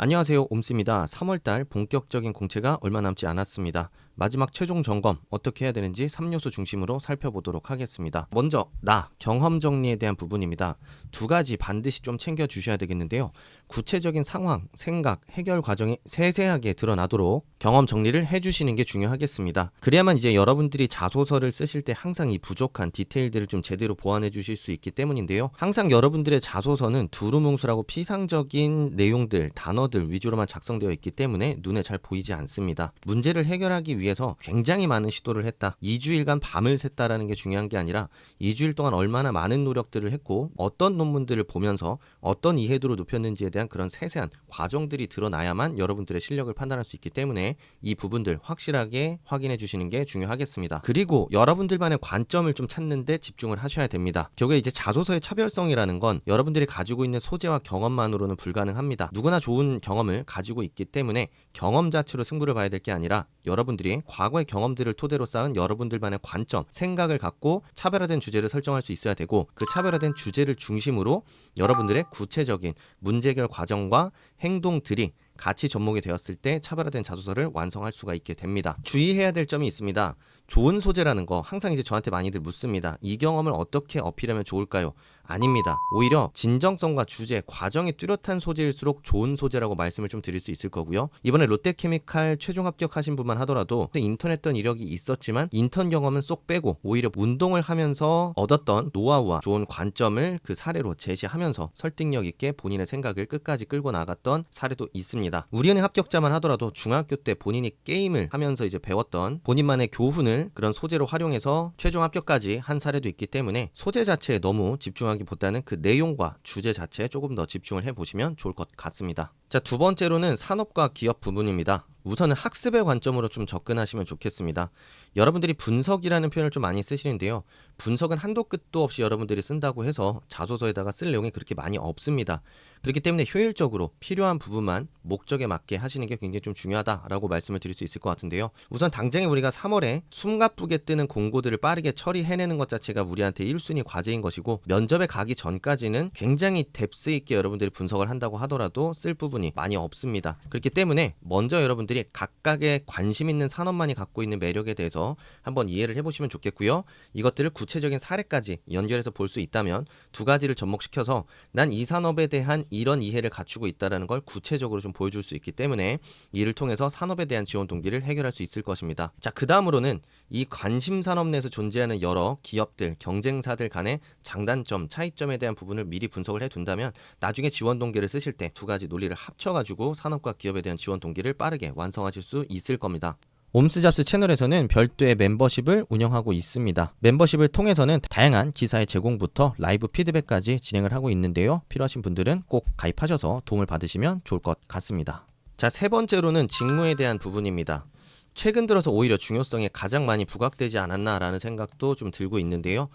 안녕하세요, 옴스입니다. 3월달 본격적인 공채가 얼마 남지 않았습니다. 마지막 최종 점검 어떻게 해야 되는지 3요소 중심으로 살펴보도록 하겠습니다. 먼저 경험 정리에 대한 부분입니다. 두 가지 반드시 좀 챙겨주셔야 되겠는데요. 구체적인 상황, 생각, 해결 과정이 세세하게 드러나도록 경험 정리를 해주시는 게 중요하겠습니다. 그래야만 이제 여러분들이 자소서를 쓰실 때 항상 이 부족한 디테일들을 좀 제대로 보완해 주실 수 있기 때문인데요. 항상 여러분들의 자소서는 두루뭉술하고 피상적인 내용들, 단어들 위주로만 작성되어 있기 때문에 눈에 잘 보이지 않습니다. 문제를 해결하기 위해서 굉장히 많은 시도를 했다. 2주일간 밤을 샜다라는 게 중요한 게 아니라 2주일 동안 얼마나 많은 노력들을 했고 어떤 논문들을 보면서 어떤 이해도를 높였는지에 대한 그런 세세한 과정들이 드러나야만 여러분들의 실력을 판단할 수 있기 때문에 이 부분들 확실하게 확인해 주시는 게 중요하겠습니다. 그리고 여러분들만의 관점을 좀 찾는 데 집중을 하셔야 됩니다. 결국에 이제 자소서의 차별성이라는 건 여러분들이 가지고 있는 소재와 경험만으로는 불가능합니다. 누구나 좋은 경험을 가지고 있기 때문에 경험 자체로 승부를 봐야 될 게 아니라 여러분들이 과거의 경험들을 토대로 쌓은 여러분들만의 관점, 생각을 갖고 차별화된 주제를 설정할 수 있어야 되고 그 차별화된 주제를 중심으로 여러분들의 구체적인 문제 해결 과정과 행동들이 같이 접목이 되었을 때 차별화된 자소서를 완성할 수가 있게 됩니다. 주의해야 될 점이 있습니다. 좋은 소재라는 거 항상 이제 저한테 많이들 묻습니다. 이 경험을 어떻게 어필하면 좋을까요? 아닙니다. 오히려 진정성과 주제, 과정이 뚜렷한 소재일수록 좋은 소재라고 말씀을 좀 드릴 수 있을 거고요. 이번에 롯데케미칼 최종 합격하신 분만 하더라도 인턴 했던 이력이 있었지만 인턴 경험은 쏙 빼고 오히려 운동을 하면서 얻었던 노하우와 좋은 관점을 그 사례로 제시하면서 설득력 있게 본인의 생각을 끝까지 끌고 나갔던 사례도 있습니다. 우리은행 합격자만 하더라도 중학교 때 본인이 게임을 하면서 이제 배웠던 본인만의 교훈을 그런 소재로 활용해서 최종 합격까지 한 사례도 있기 때문에 소재 자체에 너무 집중하기보다는 그 내용과 주제 자체에 조금 더 집중을 해보시면 좋을 것 같습니다. 자, 두 번째로는 산업과 기업 부분입니다. 우선은 학습의 관점으로 좀 접근하시면 좋겠습니다. 여러분들이 분석이라는 표현을 좀 많이 쓰시는데요. 분석은 한도 끝도 없이 여러분들이 쓴다고 해서 자소서에다가 쓸 내용이 그렇게 많이 없습니다. 그렇기 때문에 효율적으로 필요한 부분만 목적에 맞게 하시는 게 굉장히 좀 중요하다라고 말씀을 드릴 수 있을 것 같은데요. 우선 당장에 우리가 3월에 숨가쁘게 뜨는 공고들을 빠르게 처리해내는 것 자체가 우리한테 1순위 과제인 것이고 면접에 가기 전까지는 굉장히 뎁스 있게 여러분들이 분석을 한다고 하더라도 쓸 부분이 많이 없습니다. 그렇기 때문에 먼저 여러분들이 각각의 관심 있는 산업만이 갖고 있는 매력에 대해서 한번 이해를 해보시면 좋겠고요. 이것들을 구체적인 사례까지 연결해서 볼 수 있다면 두 가지를 접목시켜서 난 이 산업에 대한 이런 이해를 갖추고 있다는 걸 구체적으로 좀 보여줄 수 있기 때문에 이를 통해서 산업에 대한 지원 동기를 해결할 수 있을 것입니다. 자, 그 다음으로는 이 관심 산업 내에서 존재하는 여러 기업들, 경쟁사들 간의 장단점, 차이점에 대한 부분을 미리 분석을 해둔다면 나중에 지원 동기를 쓰실 때 두 가지 논리를 합쳐가지고 산업과 기업에 대한 지원 동기를 빠르게 완성하실 수 있을 겁니다. 옴스잡스 채널에서는 별도의 멤버십을 운영하고 있습니다. 멤버십을 통해서는 다양한 기사의 제공부터 라이브 피드백까지 진행을 하고 있는데요. 필요하신 분들은 꼭 가입하셔서 도움을 받으시면 좋을 것 같습니다. 자, 세 번째로는 직무에 대한 부분입니다. 최근 들어서 오히려 중요성이 가장 많이 부각되지 않았나라는 생각도 좀 들고 있는데요.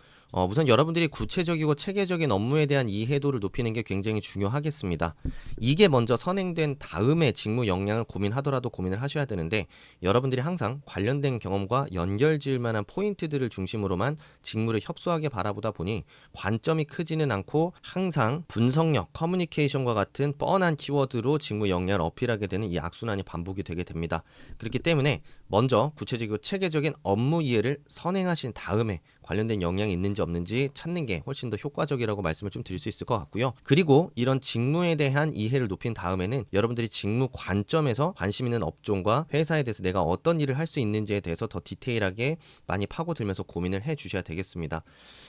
우선 여러분들이 구체적이고 체계적인 업무에 대한 이해도를 높이는 게 굉장히 중요하겠습니다. 이게 먼저 선행된 다음에 직무 역량을 고민하더라도 고민을 하셔야 되는데 여러분들이 항상 관련된 경험과 연결 지을 만한 포인트들을 중심으로만 직무를 협소하게 바라보다 보니 관점이 크지는 않고 항상 분석력, 커뮤니케이션과 같은 뻔한 키워드로 직무 역량을 어필하게 되는 이 악순환이 반복이 되게 됩니다. 그렇기 때문에 먼저 구체적이고 체계적인 업무 이해를 선행하신 다음에 관련된 역량이 있는지 없는지 찾는 게 훨씬 더 효과적이라고 말씀을 좀 드릴 수 있을 것 같고요. 그리고 이런 직무에 대한 이해를 높인 다음에는 여러분들이 직무 관점에서 관심 있는 업종과 회사에 대해서 내가 어떤 일을 할 수 있는지에 대해서 더 디테일하게 많이 파고들면서 고민을 해 주셔야 되겠습니다.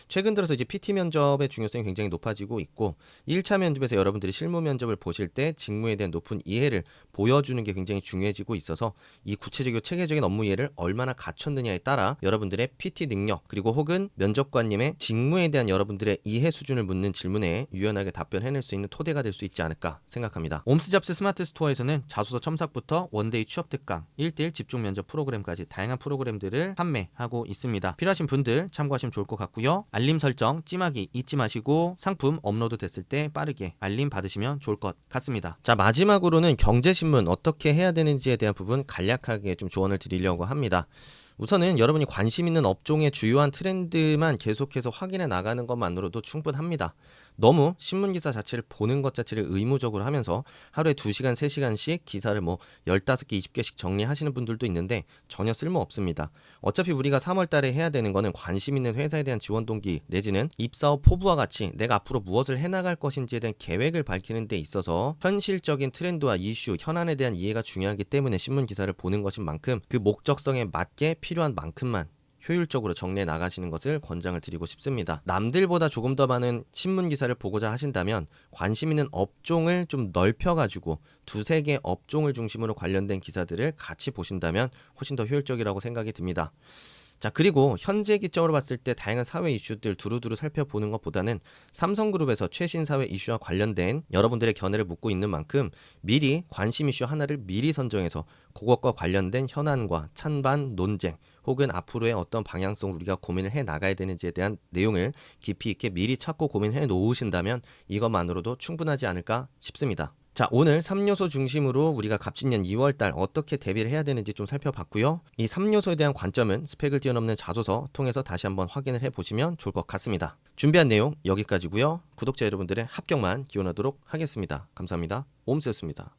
최근 들어서 이제 PT 면접의 중요성이 굉장히 높아지고 있고 1차 면접에서 여러분들이 실무 면접을 보실 때 직무에 대한 높은 이해를 보여주는 게 굉장히 중요해지고 있어서 이 구체적이고 체계적인 업무 이해를 얼마나 갖췄느냐에 따라 여러분들의 PT 능력 그리고 혹은 면접관님의 직무에 대한 여러분들의 이해 수준을 묻는 질문에 유연하게 답변해낼 수 있는 토대가 될 수 있지 않을까 생각합니다. 옴스잡스 스마트 스토어에서는 자소서 첨삭부터 원데이 취업 특강, 1대1 집중 면접 프로그램까지 다양한 프로그램들을 판매하고 있습니다. 필요하신 분들 참고하시면 좋을 것 같고요. 알림 설정 찜하기 잊지 마시고 상품 업로드 됐을 때 빠르게 알림 받으시면 좋을 것 같습니다. 자, 마지막으로는 경제신문 어떻게 해야 되는지에 대한 부분 간략하게 좀 조언을 드리려고 합니다. 우선은 여러분이 관심 있는 업종의 주요한 트렌드만 계속해서 확인해 나가는 것만으로도 충분합니다. 너무 신문기사 자체를 보는 것 자체를 의무적으로 하면서 하루에 2시간, 3시간씩 기사를 뭐 15개, 20개씩 정리하시는 분들도 있는데 전혀 쓸모 없습니다. 어차피 우리가 3월 달에 해야 되는 거는 관심 있는 회사에 대한 지원 동기 내지는 입사후 포부와 같이 내가 앞으로 무엇을 해나갈 것인지에 대한 계획을 밝히는 데 있어서 현실적인 트렌드와 이슈, 현안에 대한 이해가 중요하기 때문에 신문기사를 보는 것인 만큼 그 목적성에 맞게 필요한 만큼만 효율적으로 정리해 나가시는 것을 권장을 드리고 싶습니다. 남들보다 조금 더 많은 신문 기사를 보고자 하신다면 관심 있는 업종을 좀 넓혀가지고 2-3개 업종을 중심으로 관련된 기사들을 같이 보신다면 훨씬 더 효율적이라고 생각이 듭니다. 자, 그리고 현재 기점으로 봤을 때 다양한 사회 이슈들 두루두루 살펴보는 것보다는 삼성그룹에서 최신 사회 이슈와 관련된 여러분들의 견해를 묻고 있는 만큼 미리 관심 이슈 하나를 미리 선정해서 그것과 관련된 현안과 찬반, 논쟁 혹은 앞으로의 어떤 방향성을 우리가 고민을 해 나가야 되는지에 대한 내용을 깊이 있게 미리 찾고 고민해 놓으신다면 이것만으로도 충분하지 않을까 싶습니다. 자, 오늘 3요소 중심으로 우리가 갑진년 2월달 어떻게 대비를 해야 되는지 좀 살펴봤고요. 이 3요소에 대한 관점은 스펙을 뛰어넘는 자소서 통해서 다시 한번 확인을 해보시면 좋을 것 같습니다. 준비한 내용 여기까지고요. 구독자 여러분들의 합격만 기원하도록 하겠습니다. 감사합니다. 옴스였습니다.